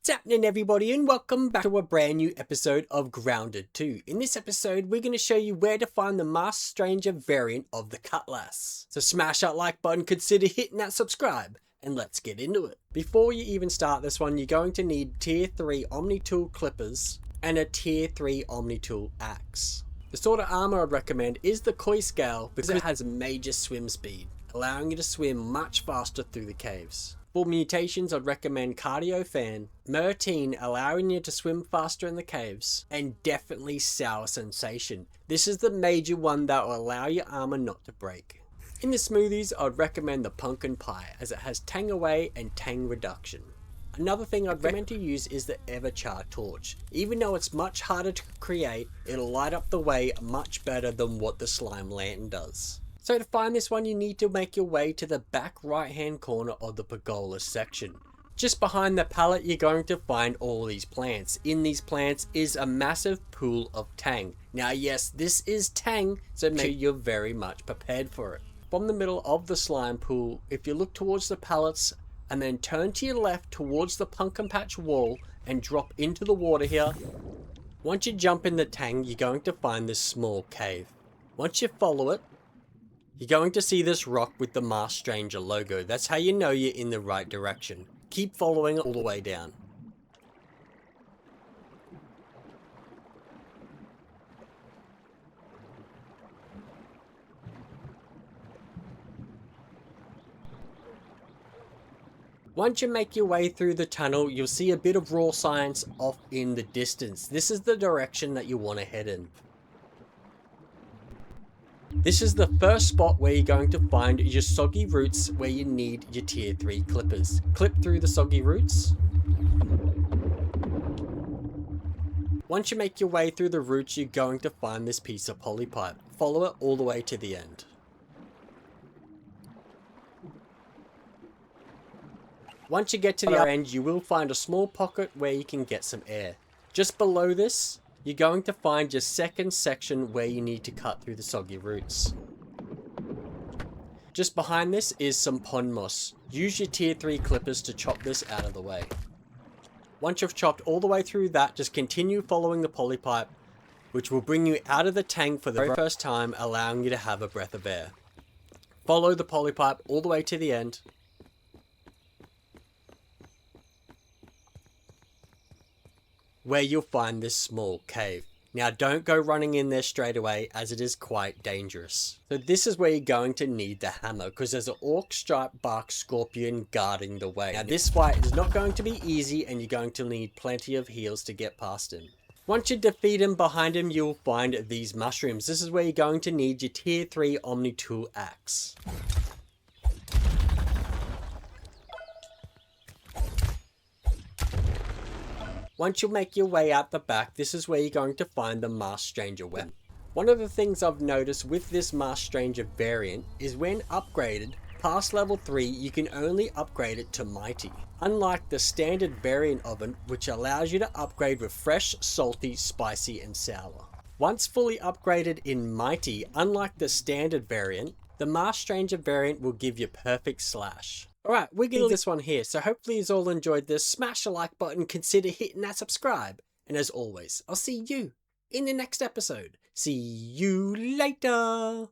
What's happening, everybody, and welcome back to a brand new episode of Grounded 2. In this episode, we're going to show you where to find the Masked Stranger variant of the Cutlass. So smash that like button, consider hitting that subscribe, and let's get into it. Before you even start this one, you're going to need tier 3 Omni-Tool Clippers and a tier 3 Omni-Tool Axe. The sort of armor I'd recommend is the Koi Scale because it has major swim speed, allowing you to swim much faster through the caves. For mutations, I'd recommend Cardio Fan, Mertine, allowing you to swim faster in the caves, and definitely Sour Sensation. This is the major one that will allow your armor not to break. In the smoothies, I'd recommend the Pumpkin Pie as it has Tang Away and Tang Reduction. Another thing I'd recommend to use is the Everchar Torch. Even though it's much harder to create, it'll light up the way much better than what the Slime Lantern does. So to find this one, you need to make your way to the back right hand corner of the Pagoda section. Just behind the pallet, you're going to find all these plants. In these plants is a massive pool of Tang. Now yes, this is Tang, so make sure you're very much prepared for it. From the middle of the slime pool, if you look towards the pallets and then turn to your left towards the pumpkin patch wall and drop into the water here. Once you jump in the Tang, you're going to find this small cave. Once you follow it, you're going to see this rock with the Masked Stranger logo. That's how you know you're in the right direction. Keep following it all the way down. Once you make your way through the tunnel, you'll see a bit of raw science off in the distance. This is the direction that you want to head in. This is the first spot where you're going to find your soggy roots where you need your tier 3 clippers. Clip through the soggy roots. Once you make your way through the roots, you're going to find this piece of polypipe. Follow it all the way to the end. Once you get to the other end, you will find a small pocket where you can get some air. Just below this, you're going to find your second section where you need to cut through the soggy roots. Just behind this is some pond moss. Use your tier 3 clippers to chop this out of the way. Once you've chopped all the way through that, just continue following the polypipe, which will bring you out of the tank for the very first time, allowing you to have a breath of air. Follow the polypipe all the way to the end. Where you'll find this small cave. Now don't go running in there straight away as it is quite dangerous. So this is where you're going to need the hammer because there's an orc striped bark scorpion guarding the way. Now this fight is not going to be easy and you're going to need plenty of heals to get past him. Once you defeat him, behind him you'll find these mushrooms. This is where you're going to need your tier 3 Omni-Tool Axe. Once you make your way out the back, this is where you're going to find the Masked Stranger weapon. One of the things I've noticed with this Masked Stranger variant is when upgraded past level 3, you can only upgrade it to Mighty. Unlike the standard variant of it, which allows you to upgrade with fresh, salty, spicy and sour. Once fully upgraded in Mighty, unlike the standard variant, the Masked Stranger variant will give you perfect slash. Alright, we're going to leave this one here, so hopefully you all enjoyed this. Smash the like button, consider hitting that subscribe. And as always, I'll see you in the next episode. See you later!